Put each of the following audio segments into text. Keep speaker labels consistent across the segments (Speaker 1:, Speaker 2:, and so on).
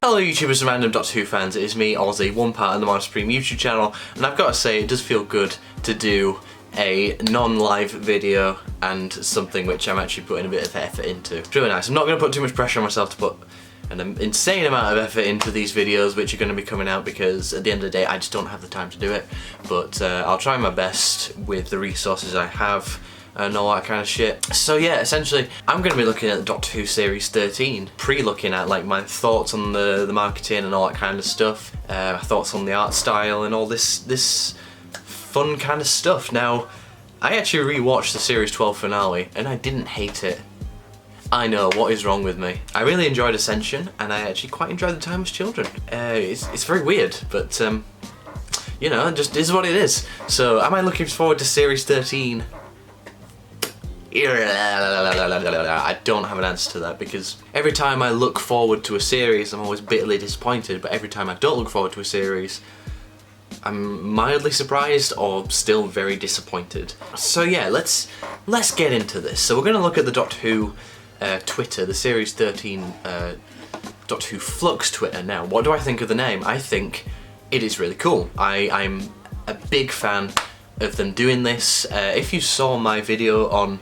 Speaker 1: Hello YouTubers and random Doctor Who fans, it is me, Ozzy, one part of the Monster Supreme YouTube channel, and I've got to say it does feel good to do a non-live video and something which I'm actually putting a bit of effort into. It's really nice. I'm not going to put too much pressure on myself to put an insane amount of effort into these videos which are going to be coming out because at the end of the day I just don't have the time to do it, but I'll try my best with the resources I have and all that kind of shit. So yeah, essentially I'm going to be looking at Doctor Who Series 13, pre-looking at like my thoughts on the marketing and all that kind of stuff, thoughts on the art style and all this fun kind of stuff. Now, I actually rewatched the Series 12 finale and I didn't hate it. I know, what is wrong with me? I really enjoyed Ascension and I actually quite enjoyed The Time as Children. It's very weird, but you know, it just is what it is. So am I looking forward to Series 13? I don't have an answer to that because every time I look forward to a series I'm always bitterly disappointed, but every time I don't look forward to a series I'm mildly surprised or still very disappointed. So yeah, let's get into this. So we're going to look at the Doctor Who Twitter, the Series 13 Doctor Who Flux Twitter. Now, what do I think of the name? I think it is really cool. I'm a big fan of them doing this. If you saw my video on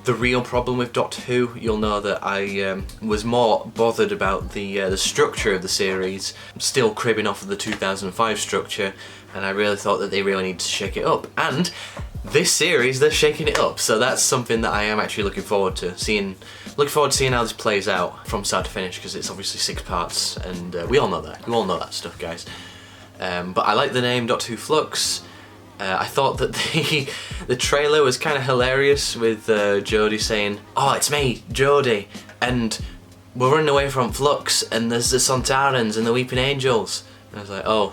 Speaker 1: the real problem with Doctor Who, you'll know that I was more bothered about the structure of the series, still cribbing off of the 2005 structure, and I really thought that they really need to shake it up. And this series, they're shaking it up, so that's something that I am actually looking forward to seeing. Looking forward to seeing how this plays out from start to finish, because it's obviously 6 parts, and we all know that. You all know that stuff, guys. But I like the name Doctor Who Flux. I thought that the trailer was kind of hilarious with Jodie saying, "Oh, it's me, Jodie, and we're running away from Flux, and there's the Sontarans and the Weeping Angels." And I was like, oh,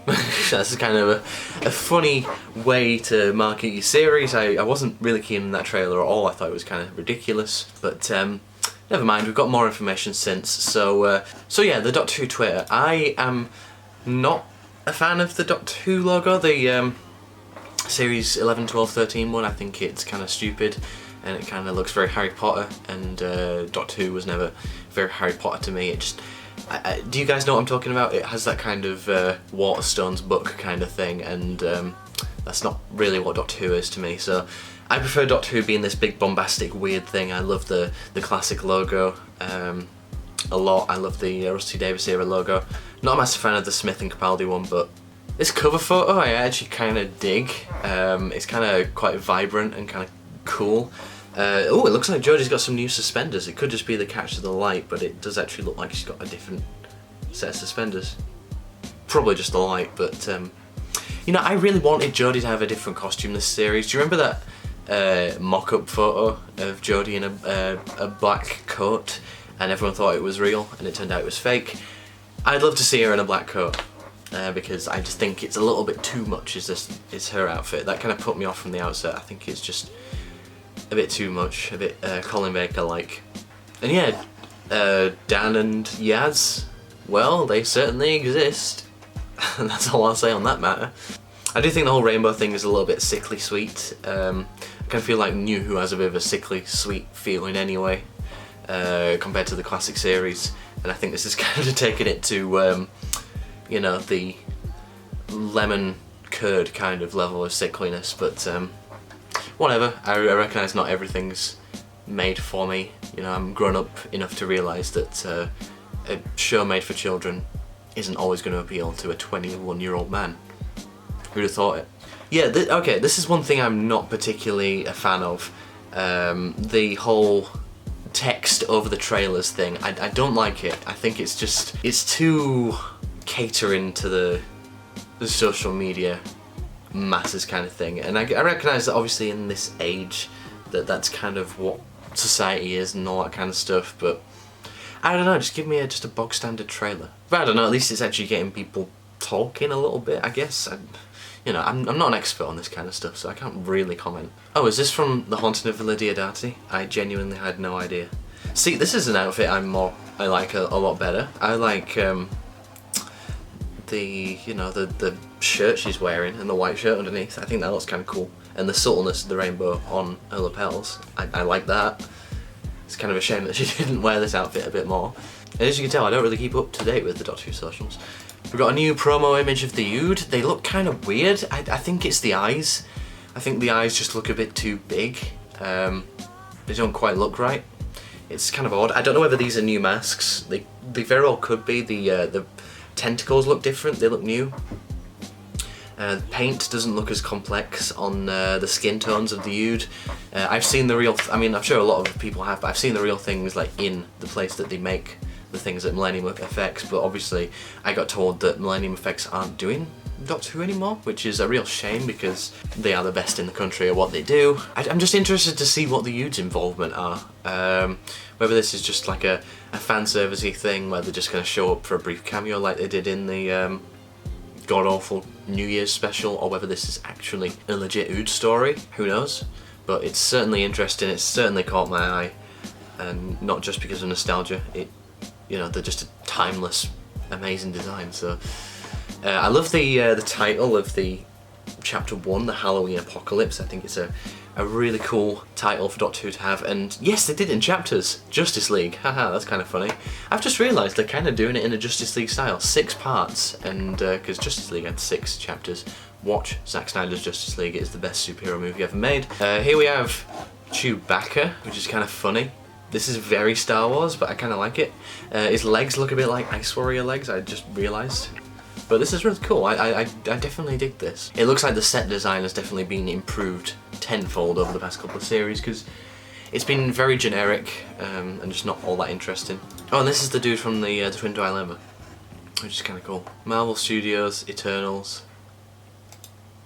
Speaker 1: that's kind of a funny way to market your series. I wasn't really keen on that trailer at all. I thought it was kind of ridiculous, but never mind, we've got more information since. So yeah, the Doctor Who Twitter. I am not a fan of the Doctor Who logo, the Series 11, 12, 13 one. I think it's kind of stupid and it kind of looks very Harry Potter, and Doctor Who was never very Harry Potter to me. It just, do you guys know what I'm talking about? It has that kind of Waterstone's book kind of thing, and that's not really what Doctor Who is to me. So I prefer Doctor Who being this big bombastic weird thing. I love the classic logo a lot. I love the Rusty Davies era logo. Not a massive fan of the Smith and Capaldi one, but this cover photo I actually kind of dig. It's kind of quite vibrant and kind of cool. Oh, it looks like Jodie's got some new suspenders. It could just be the catch of the light, but it does actually look like she's got a different set of suspenders. Probably just the light, but you know, I really wanted Jodie to have a different costume this series. Do you remember that mock-up photo of Jodie in a black coat, and everyone thought it was real, and it turned out it was fake? I'd love to see her in a black coat, because I just think it's a little bit too much. Is her outfit. That kind of put me off from the outset. I think it's just a bit too much, a bit Colin Baker-like. And yeah, Dan and Yaz, well, they certainly exist. And that's all I'll say on that matter. I do think the whole rainbow thing is a little bit sickly sweet. I kind of feel like New Who has a bit of a sickly sweet feeling anyway, compared to the classic series. And I think this is kind of taking it to, you know, the lemon curd kind of level of sickliness, but whatever. I recognise not everything's made for me. You know, I'm grown up enough to realise that a show made for children isn't always going to appeal to a 21-year-old man. Who'd have thought it? Yeah, okay, this is one thing I'm not particularly a fan of. The whole text over the trailers thing. I don't like it. I think it's just, it's too catering to the social media masses kind of thing, and I recognise that obviously in this age that's kind of what society is and all that kind of stuff, but I don't know, just give me just a bog standard trailer. But I don't know, at least it's actually getting people talking a little bit, I guess. You know, I'm not an expert on this kind of stuff, so I can't really comment. Oh, is this from The Haunting of Villa Diodati? I genuinely had no idea. See, this is an outfit I like a lot better. I like the shirt she's wearing and the white shirt underneath. I think that looks kind of cool. And the subtleness of the rainbow on her lapels. I like that. It's kind of a shame that she didn't wear this outfit a bit more. And as you can tell, I don't really keep up to date with the Doctor Who socials. We've got a new promo image of the Ood. They look kind of weird. I think it's the eyes. I think the eyes just look a bit too big. They don't quite look right. It's kind of odd. I don't know whether these are new masks. They very well could be. The tentacles look different. They look new. Paint doesn't look as complex on the skin tones of the Ood. I've seen the real. I mean, I'm sure a lot of people have, but I've seen the real things like in the place that they make the things at Millennium Effects. But obviously, I got told that Millennium Effects aren't doing Doctor Who anymore, which is a real shame because they are the best in the country at what they do. I'm just interested to see what the Ood's involvement are. Whether this is just like a fan servicey thing where they're just going to show up for a brief cameo like they did in the god-awful New Year's special, or whether this is actually a legit Ood story, who knows. But it's certainly interesting, it's certainly caught my eye, and not just because of nostalgia. You know, they're just a timeless, amazing design. So I love the title of the chapter 1, the Halloween Apocalypse. I think it's a really cool title for Doctor Who to have, and yes, they did in chapters. Justice League, haha, that's kind of funny. I've just realised they're kind of doing it in a Justice League style, 6 parts, and because Justice League had 6 chapters. Watch Zack Snyder's Justice League, it's the best superhero movie ever made. Here we have Chewbacca, which is kind of funny. This is very Star Wars, but I kind of like it. His legs look a bit like Ice Warrior legs, I just realised. But this is really cool. I definitely dig this. It looks like the set design has definitely been improved tenfold over the past couple of series because it's been very generic and just not all that interesting. Oh, and this is the dude from the Twin Dilemma, which is kind of cool. Marvel Studios, Eternals.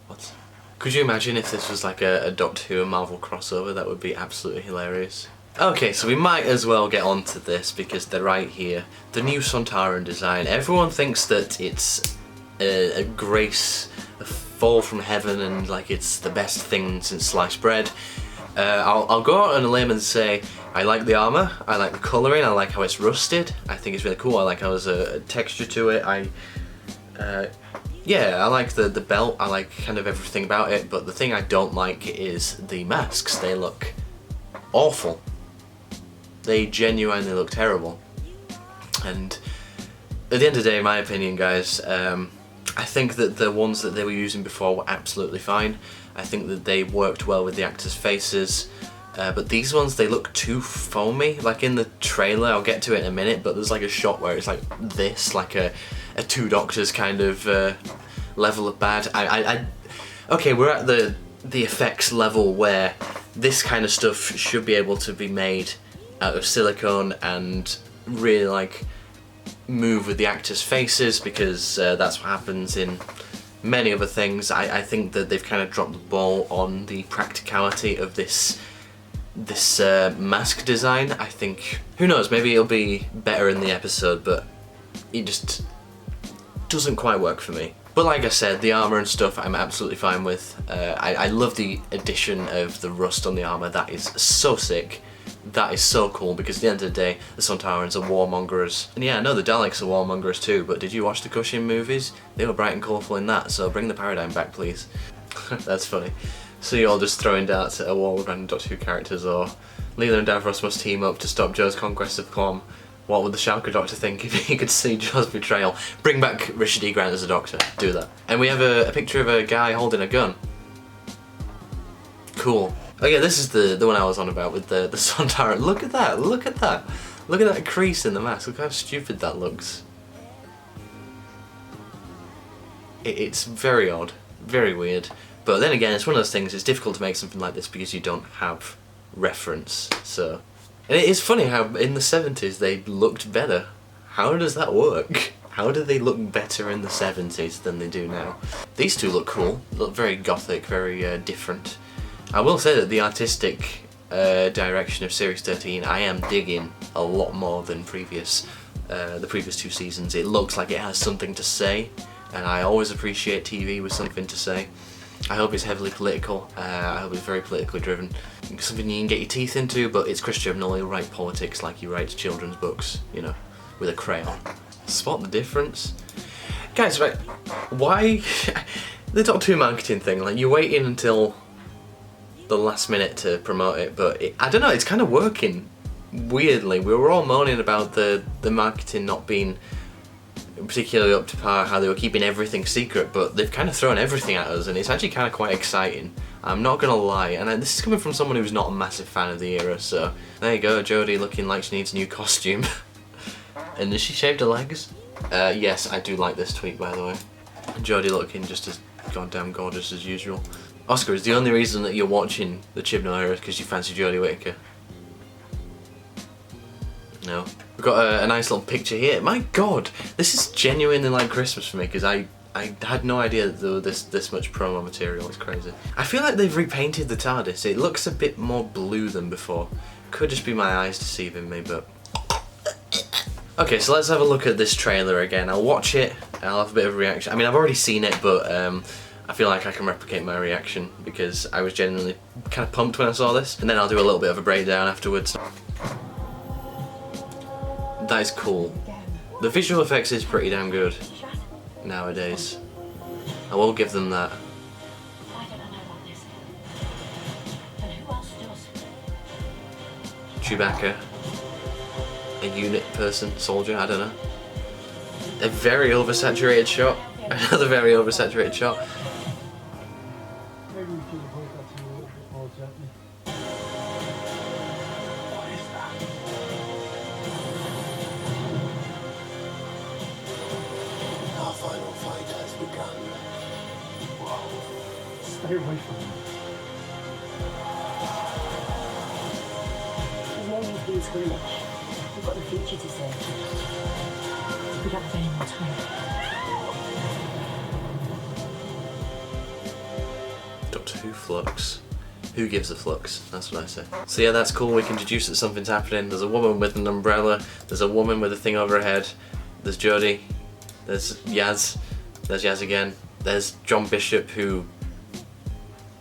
Speaker 1: What? Could you imagine if this was like a Doctor Who and Marvel crossover? That would be absolutely hilarious. Okay, so we might as well get on to this because they're right here. The new Sontaran design. Everyone thinks that it's a grace, a fall from heaven, and like it's the best thing since sliced bread. I'll go out on a limb and say I like the armour, I like the colouring, I like how it's rusted. I think it's really cool. I like how there's a texture to it. Yeah, I like the belt. I like kind of everything about it. But the thing I don't like is the masks. They look awful. They genuinely look terrible. And at the end of the day, in my opinion, guys, I think that the ones that they were using before were absolutely fine. I think that they worked well with the actors' faces. But these ones, they look too foamy. Like in the trailer, I'll get to it in a minute, but there's like a shot where it's like this, like a Two Doctors kind of level of bad. Okay, we're at the effects level where this kind of stuff should be able to be made out of silicone and really like move with the actors' faces, because that's what happens in many other things. I think that they've kind of dropped the ball on the practicality of this mask design. I think, who knows, maybe it'll be better in the episode, but it just doesn't quite work for me. But like I said, the armour and stuff I'm absolutely fine with. I love the addition of the rust on the armour. That is so sick. That is so cool, because at the end of the day, the Sontarans are warmongers. And yeah, I know the Daleks are warmongers too, but did you watch the Cushing movies? They were bright and colourful in that, so bring the paradigm back, please. That's funny. So you're all just throwing darts at a wall with random Doctor Who characters, or Leela and Davros must team up to stop Joe's conquest of Clom. What would the Shalka Doctor think if he could see Joe's betrayal? Bring back Richard E. Grant as a Doctor. Do that. And we have a picture of a guy holding a gun. Cool. Oh yeah, this is the one I was on about with the Sontaran. Look at that, look at that. Look at that crease in the mask. Look how stupid that looks. It's very odd, very weird. But then again, it's one of those things, it's difficult to make something like this because you don't have reference, so. And it is funny how in the 70s they looked better. How does that work? How do they look better in the 70s than they do now? These two look cool, look very gothic, very different. I will say that the artistic direction of Series 13 I am digging a lot more than the previous 2 seasons. It looks like it has something to say, and I always appreciate TV with something to say. I hope it's heavily political, I hope it's very politically driven. Something you can get your teeth into, but it's Chris Chibnall, he'll write politics like he writes children's books, you know, with a crayon. Spot the difference? Guys, right, why... the Doctor Who marketing thing, like you're waiting until the last minute to promote it, but I don't know, it's kind of working. weirdly, we were all moaning about the marketing not being particularly up to par, how they were keeping everything secret, but they've kind of thrown everything at us, and it's actually kind of quite exciting. I'm not gonna lie, and this is coming from someone who's not a massive fan of the era, so there you go, Jodie looking like she needs a new costume. And has she shaved her legs? Yes, I do like this tweet, by the way. Jodie looking just as goddamn gorgeous as usual. Oscar, is the only reason that you're watching the Chibnall era because you fancy Jodie Whittaker? No. We've got a nice little picture here. My god, this is genuinely like Christmas for me, because I had no idea that there was this much promo material. It's crazy. I feel like they've repainted the TARDIS. It looks a bit more blue than before. Could just be my eyes deceiving me, but... Okay, so let's have a look at this trailer again. I'll watch it, I'll have a bit of a reaction. I mean, I've already seen it, but I feel like I can replicate my reaction because I was genuinely kind of pumped when I saw this. And then I'll do a little bit of a breakdown afterwards. That is cool. The visual effects is pretty damn good nowadays. I will give them that. Chewbacca. A unit person, soldier, I don't know. A very oversaturated shot. Another very oversaturated shot.
Speaker 2: Our final fight has begun. Whoa. Stay away from me.
Speaker 3: There's no need for you scrimmage. We've got the future to save. We don't have any more time.
Speaker 1: Doctor Who flux. Who gives a flux? That's what I say. So yeah, that's cool. We can deduce that something's happening. There's a woman with an umbrella. There's a woman with a thing over her head. There's Jodie. There's Yaz. There's Yaz again. There's John Bishop, who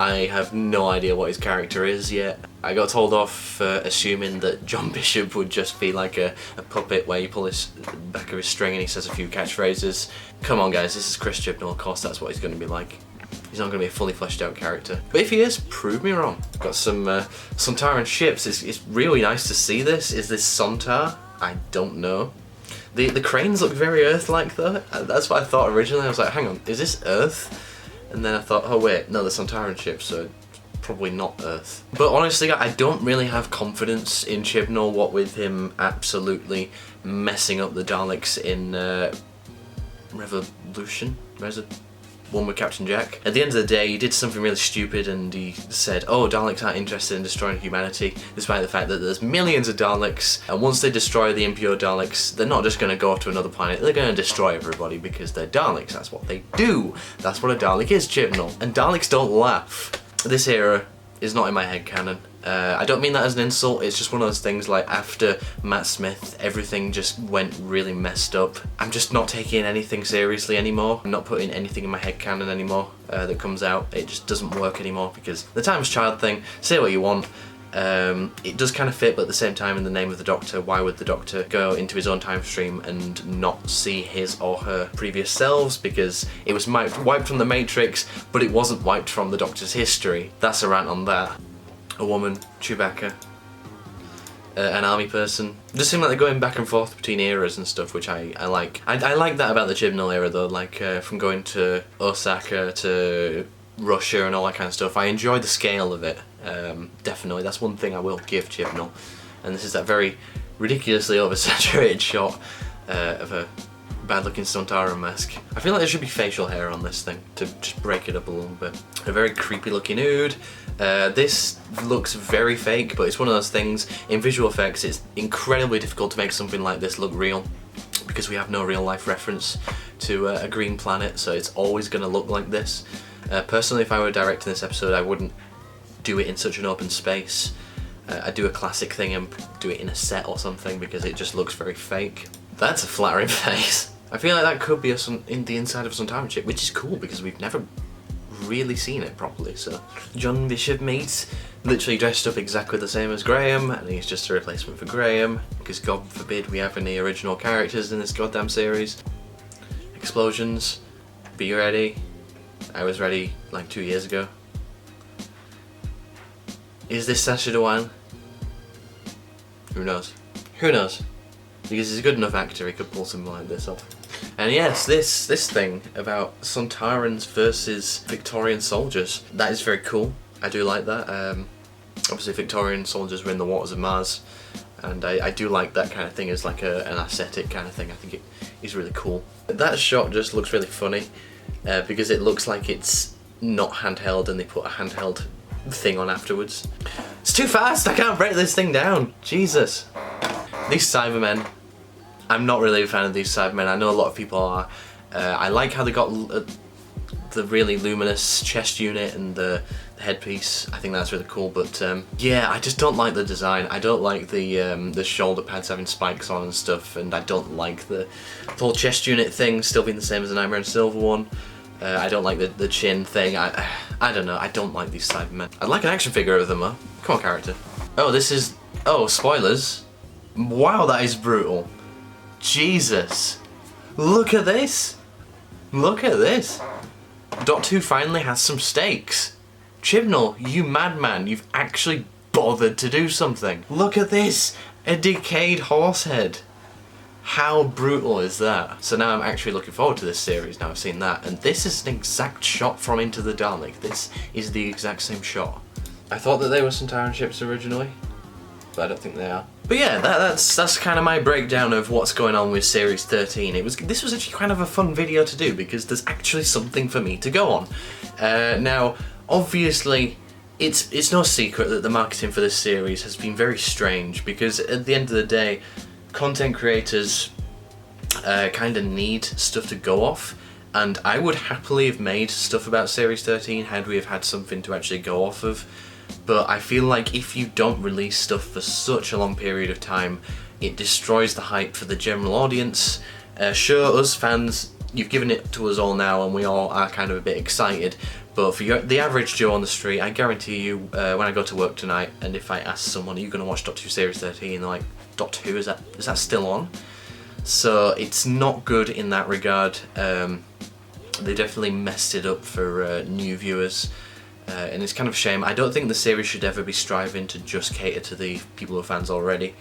Speaker 1: I have no idea what his character is yet. I got told off assuming that John Bishop would just be like a puppet where you pull his back of his string and he says a few catchphrases. Come on guys, this is Chris Chibnall, of course that's what he's going to be like. He's not going to be a fully fleshed out character. But if he is, prove me wrong. Got some Sontaran ships. It's really nice to see this. Is this Sontar? I don't know. The cranes look very Earth-like though. That's what I thought originally. I was like, hang on, is this Earth? And then I thought, oh wait, no, the Sontaran ships, so probably not Earth. But honestly, I don't really have confidence in Chibnall, what with him absolutely messing up the Daleks in Revolution? One with Captain Jack. At the end of the day, he did something really stupid and he said, oh, Daleks aren't interested in destroying humanity, despite the fact that there's millions of Daleks, and once they destroy the impure Daleks, they're not just going to go to another planet, they're going to destroy everybody because they're Daleks. That's what they do. That's what a Dalek is, Chibnall. And Daleks don't laugh. This era is not in my head canon. I don't mean that as an insult, it's just one of those things like after Matt Smith, everything just went really messed up. I'm just not taking anything seriously anymore. I'm not putting anything in my head canon anymore that comes out. It just doesn't work anymore because the Timeless Child thing, say what you want, it does kind of fit, but at the same time, in the name of the Doctor, why would the Doctor go into his own time stream and not see his or her previous selves? Because it was wiped from the Matrix, but it wasn't wiped from the Doctor's history. That's a rant on that. A woman, Chewbacca, an army person. It does seem like they're going back and forth between eras and stuff, which I like. I like that about the Chibnall era though, like from going to Osaka to Russia and all that kind of stuff. I enjoy the scale of it, definitely. That's one thing I will give Chibnall. And this is that very ridiculously oversaturated shot of a bad-looking Sontaran mask. I feel like there should be facial hair on this thing to just break it up a little bit. A very creepy-looking Ood. This looks very fake, but it's one of those things, in visual effects, it's incredibly difficult to make something like this look real because we have no real-life reference to a green planet, so it's always going to look like this. Personally, if I were directing this episode, I wouldn't do it in such an open space. I'd do a classic thing and do it in a set or something because it just looks very fake. That's a flattering face. I feel like that could be in the inside of a Sontaran ship, which is cool because we've never really seen it properly. So John Bishop meets, literally dressed up exactly the same as Graham, and he's just a replacement for Graham because God forbid we have any original characters in this goddamn series. Explosions, be ready. I was ready like 2 years ago. Is this Sacha Dhawan? Who knows? Who knows? Because he's a good enough actor, he could pull something like this off. And yes, this thing about Sontarans versus Victorian soldiers, that is very cool. I do like that. Obviously Victorian soldiers were in the waters of Mars, and I do like that kind of thing as like an aesthetic kind of thing. I think it is really cool. That shot just looks really funny because it looks like it's not handheld and they put a handheld thing on afterwards. It's too fast, I can't break this thing down. Jesus. These Cybermen, I'm not really a fan of these Cybermen. I know a lot of people are. I like how they got the really luminous chest unit and the headpiece. I think that's really cool, but yeah, I just don't like the design. I don't like the shoulder pads having spikes on and stuff, and I don't like the whole chest unit thing still being the same as the Nightmare and Silver one. I don't like the chin thing. I don't know, I don't like these Cybermen. I'd like an action figure of them though. Come on, character. Oh, this is... oh, spoilers. Wow, that is brutal. Jesus. Look at this. Look at this. Doctor Who finally has some stakes. Chibnall, you madman, you've actually bothered to do something. Look at this. A decayed horse head. How brutal is that? So now I'm actually looking forward to this series, now I've seen that, and this is an exact shot from Into the Dalek. This is the exact same shot. I thought that they were Sontaran ships originally, but I don't think they are. But yeah, that's kind of my breakdown of what's going on with Series 13. This was actually kind of a fun video to do because there's actually something for me to go on. Now, obviously, it's no secret that the marketing for this series has been very strange because at the end of the day, content creators kind of need stuff to go off, and I would happily have made stuff about Series 13 had we have had something to actually go off of, but I feel like if you don't release stuff for such a long period of time, it destroys the hype for the general audience. Sure, us fans, you've given it to us all now and we all are kind of a bit excited, but for the average Joe on the street, I guarantee you when I go to work tonight and if I ask someone, are you going to watch Doctor Who Series 13? They're like, Doctor Who, is that still on? So it's not good in that regard. They definitely messed it up for new viewers, and it's kind of a shame. I don't think the series should ever be striving to just cater to the people who are fans already.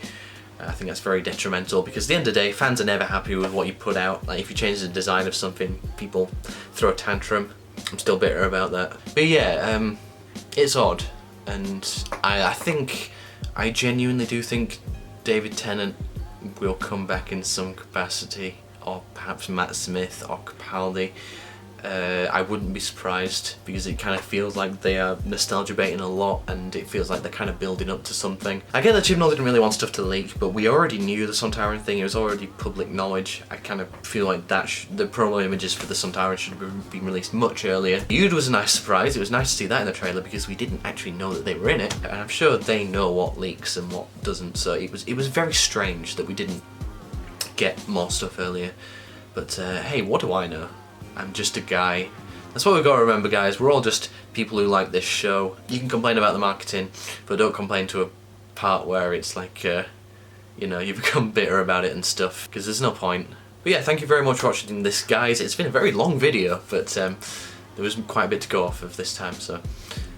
Speaker 1: I think that's very detrimental because at the end of the day, fans are never happy with what you put out. Like if you change the design of something, people throw a tantrum. I'm still bitter about that. But yeah, it's odd, and I genuinely do think David Tennant will come back in some capacity, or perhaps Matt Smith or Capaldi. I wouldn't be surprised because it kind of feels like they are nostalgia baiting a lot and it feels like they're kind of building up to something. I get that Chibnall didn't really want stuff to leak, but we already knew the Sontaran thing, it was already public knowledge. I kind of feel like that the promo images for the Sontaran should have been released much earlier. Yude was a nice surprise, it was nice to see that in the trailer because we didn't actually know that they were in it, and I'm sure they know what leaks and what doesn't, so it was very strange that we didn't get more stuff earlier. But hey, what do I know? I'm just a guy. That's what we've got to remember, guys. We're all just people who like this show. You can complain about the marketing, but don't complain to a part where it's like, you know, you become bitter about it and stuff, because there's no point. But yeah, thank you very much for watching this, guys. It's been a very long video, but there was quite a bit to go off of this time, so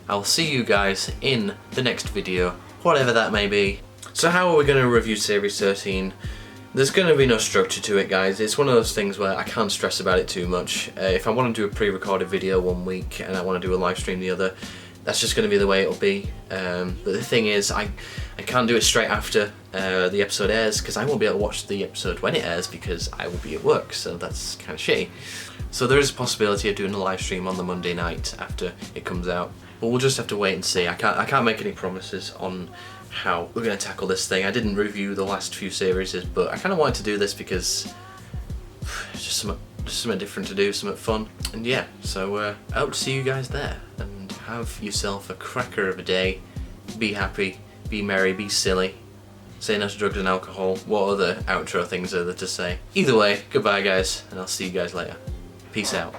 Speaker 1: I'll see you guys in the next video, whatever that may be. So how are we going to review Series 13? There's going to be no structure to it, guys. It's one of those things where I can't stress about it too much. If I want to do a pre-recorded video one week and I want to do a live stream the other, that's just going to be the way it'll be. But the thing is, I can't do it straight after the episode airs because I won't be able to watch the episode when it airs because I will be at work, so that's kind of shitty. So there is a possibility of doing a live stream on the Monday night after it comes out, but we'll just have to wait and see. I can't make any promises on how we're going to tackle this thing. I didn't review the last few series, but I kind of wanted to do this because it's just something different to do, something fun. And yeah, so I hope to see you guys there, and have yourself a cracker of a day. Be happy, be merry, be silly. Say no to drugs and alcohol. What other outro things are there to say? Either way, goodbye guys, and I'll see you guys later. Peace out.